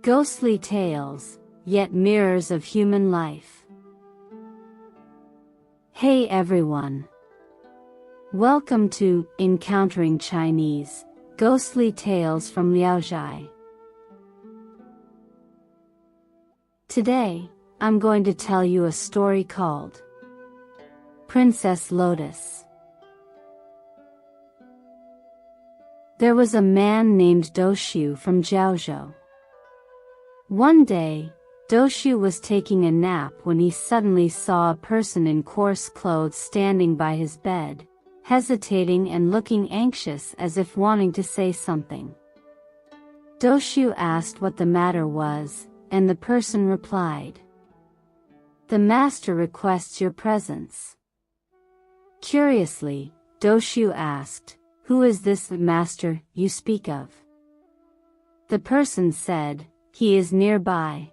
Ghostly tales, yet mirrors of human life. Hey everyone! Welcome to Encountering Chinese, Ghostly Tales from Zhai. Today, I'm going to tell you a story called Princess Lotus. There was a man named Doshu from Jiaozhou. One day, Doshu was taking a nap when he suddenly saw a person in coarse clothes standing by his bed, hesitating and looking anxious as if wanting to say something. Doshu asked what the matter was, and the person replied, "The master requests your presence." Curiously, Doshu asked, "Who is this master you speak of?" The person said, "He is nearby."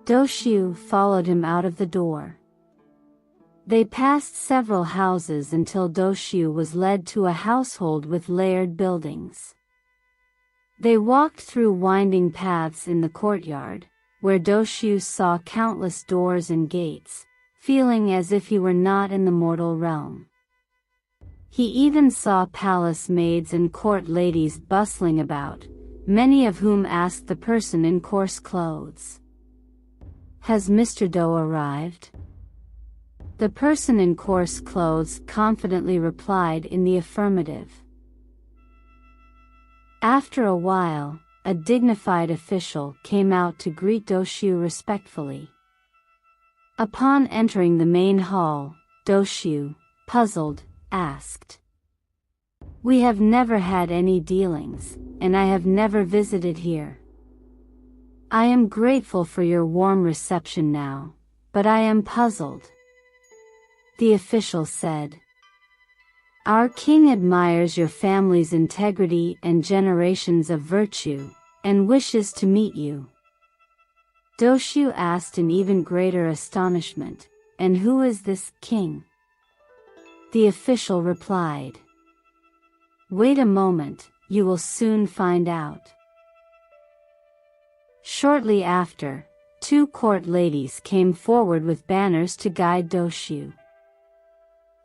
Doshu followed him out of the door. They passed several houses until Doshu was led to a household with layered buildings. They walked through winding paths in the courtyard, where Doshu saw countless doors and gates, feeling as if he were not in the mortal realm. He even saw palace maids and court ladies bustling about, many of whom asked the person in coarse clothes, "Has Mr. Do arrived?" The person in coarse clothes confidently replied in the affirmative. After a while, a dignified official came out to greet Doshu respectfully. Upon entering the main hall, Doshu, puzzled, asked, "We have never had any dealings, and I have never visited here. I am grateful for your warm reception now, but I am puzzled." The official said, "Our king admires your family's integrity and generations of virtue, and wishes to meet you." Doshu asked in even greater astonishment, "And who is this king?" The official replied, "Wait a moment, you will soon find out." Shortly after, two court ladies came forward with banners to guide Doshu.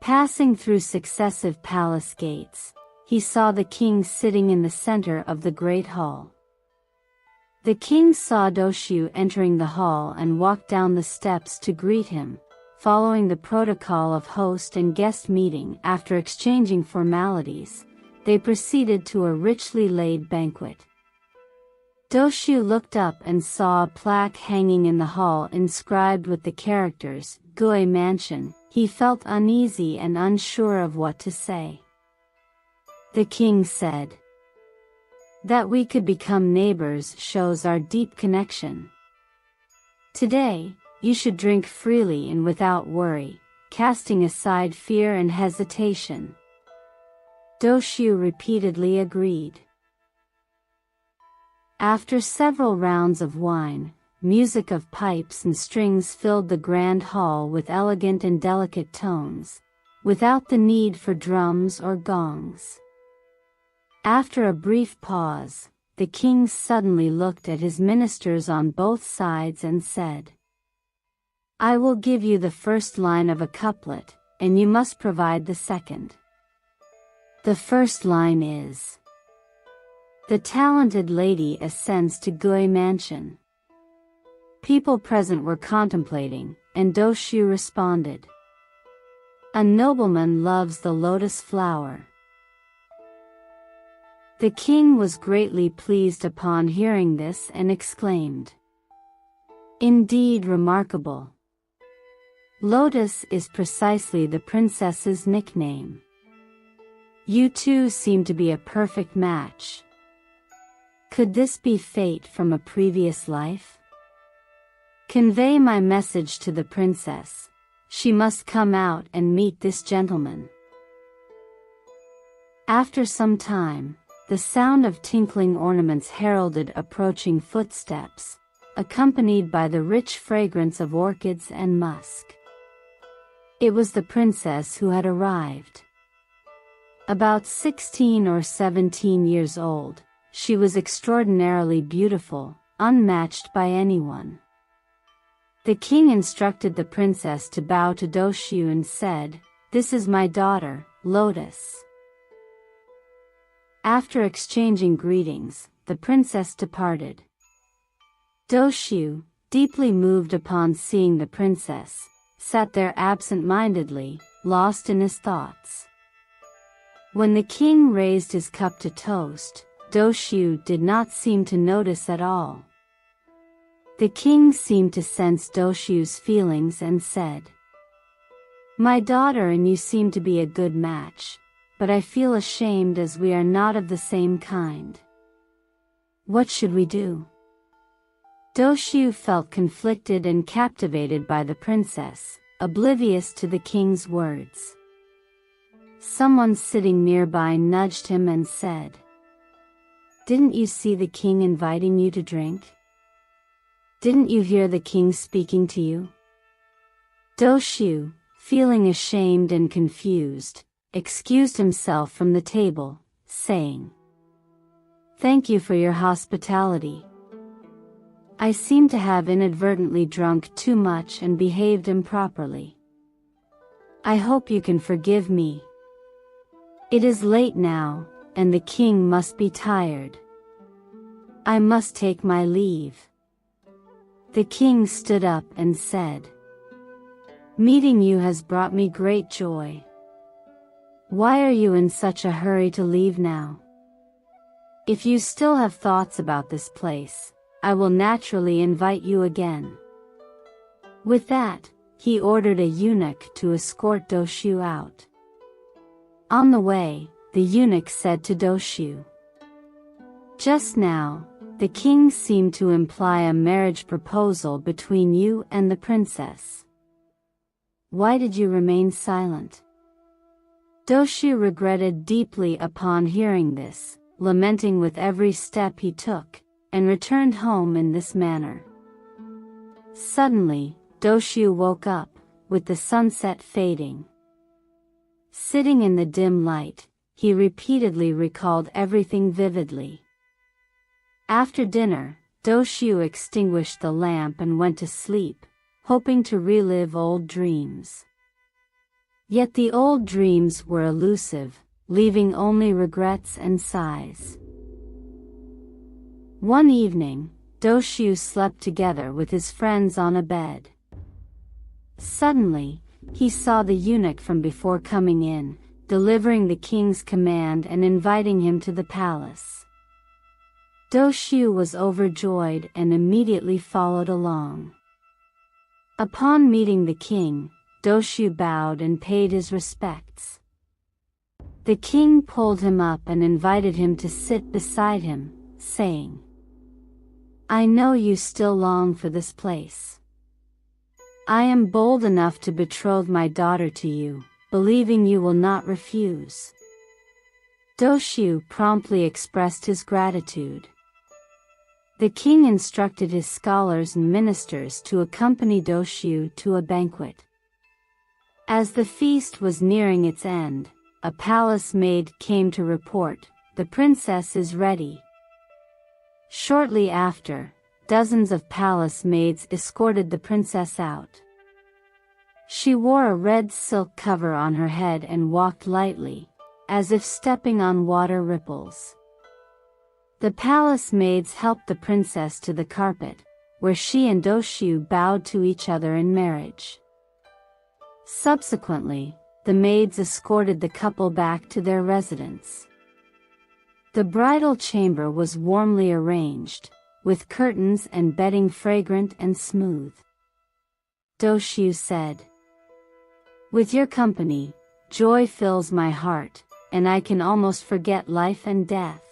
Passing through successive palace gates, he saw the king sitting in the center of the great hall. The king saw Doshu entering the hall and walked down the steps to greet him, following the protocol of host and guest meeting. After exchanging formalities, they proceeded to a richly laid banquet. Doshu looked up and saw a plaque hanging in the hall inscribed with the characters, "Gui Mansion." He felt uneasy and unsure of what to say. The king said, "That we could become neighbors shows our deep connection. Today, you should drink freely and without worry, casting aside fear and hesitation." Doshu repeatedly agreed. After several rounds of wine, music of pipes and strings filled the grand hall with elegant and delicate tones, without the need for drums or gongs. After a brief pause, the king suddenly looked at his ministers on both sides and said, "I will give you the first line of a couplet, and you must provide the second." The first line is, "The talented lady ascends to Gui Mansion." People present were contemplating, and Doshu responded, "A nobleman loves the lotus flower." The king was greatly pleased upon hearing this and exclaimed, "Indeed remarkable. Lotus is precisely the princess's nickname. You two seem to be a perfect match. Could this be fate from a previous life? Convey my message to the princess. She must come out and meet this gentleman." After some time, the sound of tinkling ornaments heralded approaching footsteps, accompanied by the rich fragrance of orchids and musk. It was the princess who had arrived. About 16 or 17 years old, she was extraordinarily beautiful, unmatched by anyone. The king instructed the princess to bow to Doshu and said, "This is my daughter, Lotus." After exchanging greetings, the princess departed. Doshu, deeply moved upon seeing the princess, sat there absent-mindedly, lost in his thoughts. When the king raised his cup to toast, Doshu did not seem to notice at all. The king seemed to sense Doshu's feelings and said, "My daughter and you seem to be a good match, but I feel ashamed as we are not of the same kind. What should we do?" Doshu felt conflicted and captivated by the princess, oblivious to the king's words. Someone sitting nearby nudged him and said, "Didn't you see the king inviting you to drink? Didn't you hear the king speaking to you?" Doshu, feeling ashamed and confused, excused himself from the table, saying, "Thank you for your hospitality. I seem to have inadvertently drunk too much and behaved improperly. I hope you can forgive me. It is late now, and the king must be tired. I must take my leave." The king stood up and said, "Meeting you has brought me great joy. Why are you in such a hurry to leave now? If you still have thoughts about this place, I will naturally invite you again." With that, he ordered a eunuch to escort Doshu out. On the way, the eunuch said to Doshu, "Just now, the king seemed to imply a marriage proposal between you and the princess. Why did you remain silent?" Doshu regretted deeply upon hearing this, lamenting with every step he took, and returned home in this manner. Suddenly, Doshu woke up, with the sunset fading. Sitting in the dim light, he repeatedly recalled everything vividly. After dinner, Doshu extinguished the lamp and went to sleep, hoping to relive old dreams. Yet the old dreams were elusive, leaving only regrets and sighs. One evening, Doshu slept together with his friends on a bed. Suddenly, he saw the eunuch from before coming in, delivering the king's command and inviting him to the palace. Doshu was overjoyed and immediately followed along. Upon meeting the king, Doshu bowed and paid his respects. The king pulled him up and invited him to sit beside him, saying, "I know you still long for this place. I am bold enough to betroth my daughter to you, believing you will not refuse." Doshu promptly expressed his gratitude. The king instructed his scholars and ministers to accompany Doshu to a banquet. As the feast was nearing its end, a palace maid came to report, "The princess is ready." Shortly after, dozens of palace maids escorted the princess out. She wore a red silk cover on her head and walked lightly, as if stepping on water ripples. The palace maids helped the princess to the carpet, where she and Doshu bowed to each other in marriage. Subsequently, the maids escorted the couple back to their residence. The bridal chamber was warmly arranged, with curtains and bedding fragrant and smooth. Doshu said, "With your company, joy fills my heart, and I can almost forget life and death.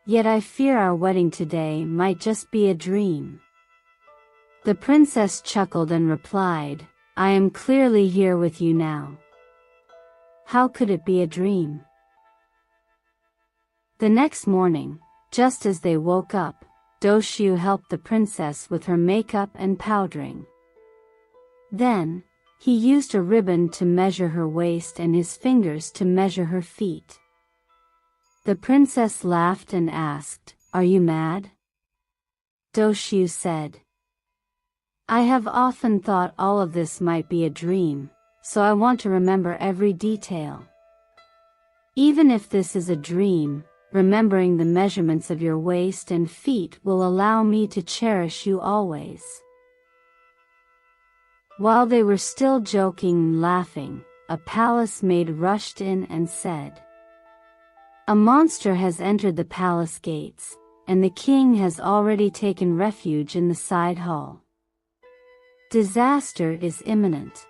Yet I fear our wedding today might just be a dream." The princess chuckled and replied, "I am clearly here with you now. How could it be a dream?" The next morning, just as they woke up, Doshu helped the princess with her makeup and powdering. Then, he used a ribbon to measure her waist and his fingers to measure her feet. The princess laughed and asked, "Are you mad? Doshu said. I have often thought all of this might be a dream, so I want to remember every detail. Even if this is a dream, remembering the measurements of your waist and feet will allow me to cherish you always. While they were still joking and laughing, a palace maid rushed in and said, A monster has entered the palace gates, and the king has already taken refuge in the side hall. Disaster is imminent.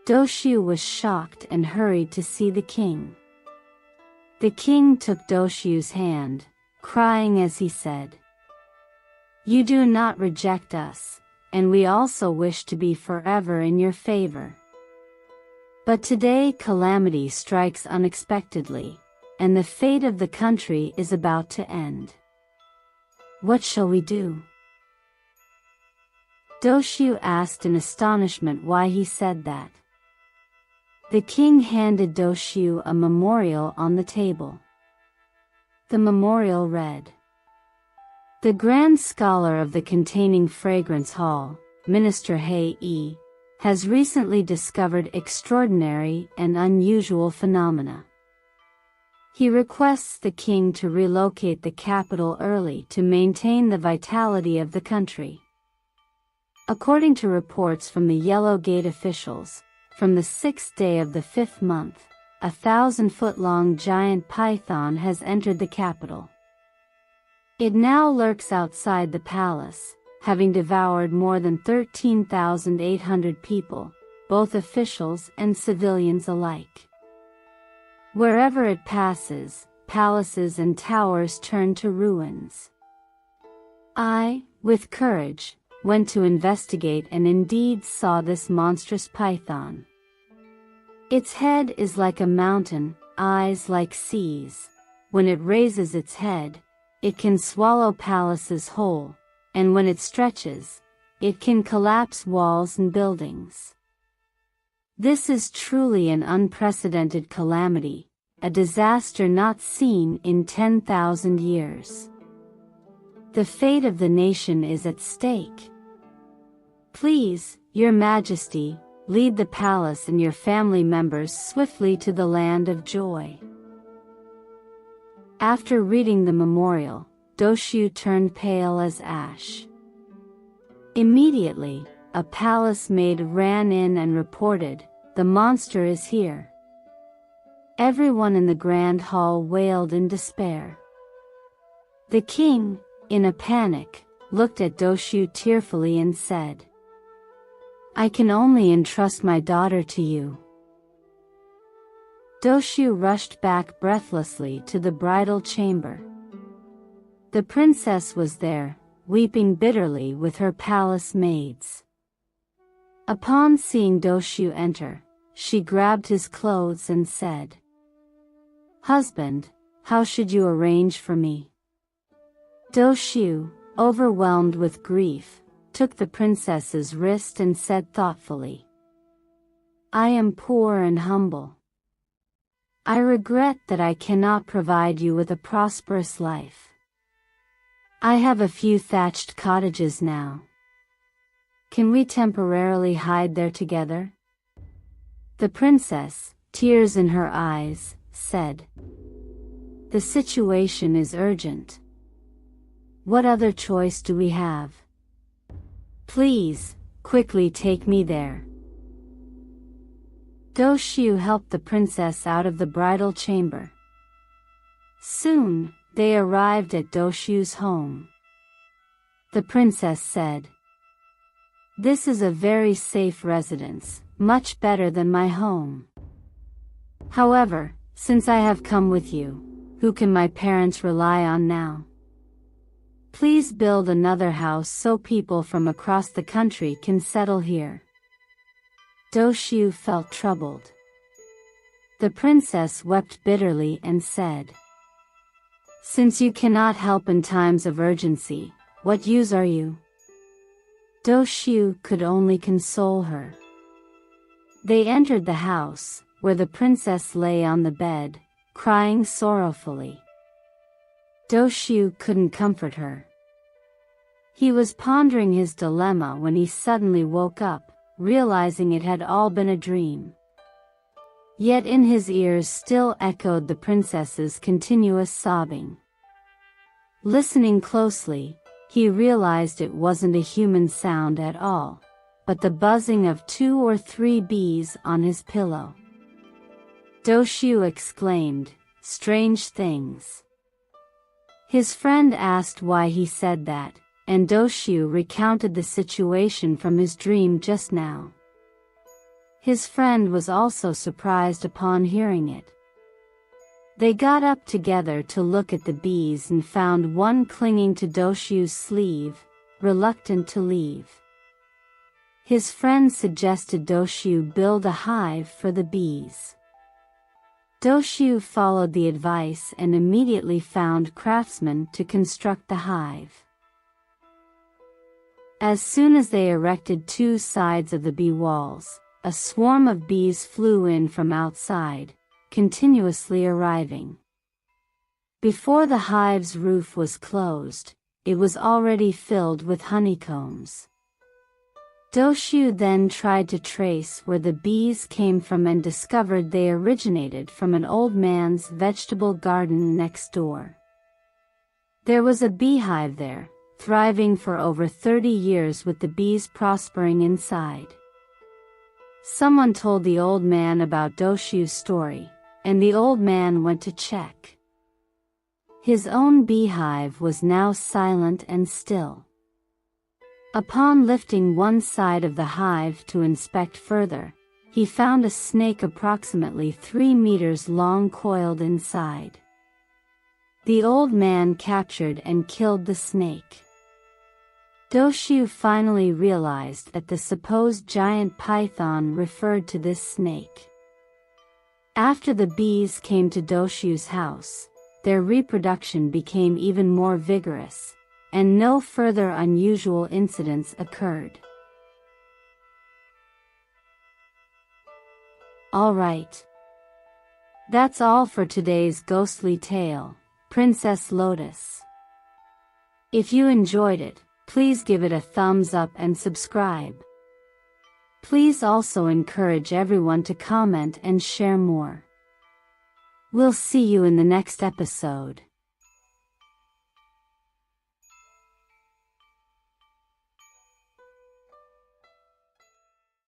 Doshu was shocked and hurried to see the king. The king took Doshu's hand, crying as he said, You do not reject us, and we also wish to be forever in your favor. But today calamity strikes unexpectedly, and the fate of the country is about to end. What shall we do? Doshu asked in astonishment why he said that. The king handed Doshu a memorial on the table. The memorial read, The grand scholar of the containing fragrance hall, Minister Zhai, has recently discovered extraordinary and unusual phenomena. He requests the king to relocate the capital early to maintain the vitality of the country. According to reports from the Yellow Gate officials, from the 6th day of the 5th month, a 1,000-foot-long giant python has entered the capital. It now lurks outside the palace, having devoured more than 13,800 people, both officials and civilians alike. Wherever it passes, palaces and towers turn to ruins. I, with courage, went to investigate and indeed saw this monstrous python. Its head is like a mountain, eyes like seas. When it raises its head, it can swallow palaces whole, and when it stretches, it can collapse walls and buildings. This is truly an unprecedented calamity, a disaster not seen in 10,000 years. The fate of the nation is at stake. Please, Your Majesty, lead the palace and your family members swiftly to the land of joy. After reading the memorial, Doshu turned pale as ash. Immediately, a palace maid ran in and reported, The monster is here. Everyone in the grand hall wailed in despair. The king, in a panic, looked at Doshu tearfully and said, I can only entrust my daughter to you. Doshu rushed back breathlessly to the bridal chamber. The princess was there, weeping bitterly with her palace maids. Upon seeing Doshu enter, she grabbed his clothes and said, Husband, how should you arrange for me? Doshu, overwhelmed with grief, took the princess's wrist and said thoughtfully, I am poor and humble. I regret that I cannot provide you with a prosperous life. I have a few thatched cottages now. Can we temporarily hide there together? The princess, tears in her eyes, said, The situation is urgent. What other choice do we have? Please, quickly take me there. Doshu helped the princess out of the bridal chamber. Soon, they arrived at Doshu's home. The princess said, This is a very safe residence, much better than my home. However, since I have come with you, who can my parents rely on now? Please build another house so people from across the country can settle here. Doshu felt troubled. The princess wept bitterly and said, Since you cannot help in times of urgency, what use are you? Doshu could only console her. They entered the house, where the princess lay on the bed, crying sorrowfully. Doshu couldn't comfort her. He was pondering his dilemma when he suddenly woke up, realizing it had all been a dream. Yet in his ears still echoed the princess's continuous sobbing. Listening closely, he realized it wasn't a human sound at all, but the buzzing of 2 or 3 bees on his pillow. Doshu exclaimed, "Strange things." His friend asked why he said that, and Doshu recounted the situation from his dream just now. His friend was also surprised upon hearing it. They got up together to look at the bees and found one clinging to Doshu's sleeve, reluctant to leave. His friend suggested Doshu build a hive for the bees. Doshu followed the advice and immediately found craftsmen to construct the hive. As soon as they erected 2 sides of the bee walls, a swarm of bees flew in from outside, continuously arriving. Before the hive's roof was closed, it was already filled with honeycombs. Doshu then tried to trace where the bees came from and discovered they originated from an old man's vegetable garden next door. There was a beehive there, thriving for over 30 years with the bees prospering inside. Someone told the old man about Doshu's story, and the old man went to check. His own beehive was now silent and still. Upon lifting one side of the hive to inspect further, he found a snake approximately 3 meters long coiled inside. The old man captured and killed the snake. Doshu finally realized that the supposed giant python referred to this snake. After the bees came to Doshu's house, their reproduction became even more vigorous, and no further unusual incidents occurred. Alright. That's all for today's ghostly tale, Princess Lotus. If you enjoyed it, please give it a thumbs up and subscribe. Please also encourage everyone to comment and share more. We'll see you in the next episode.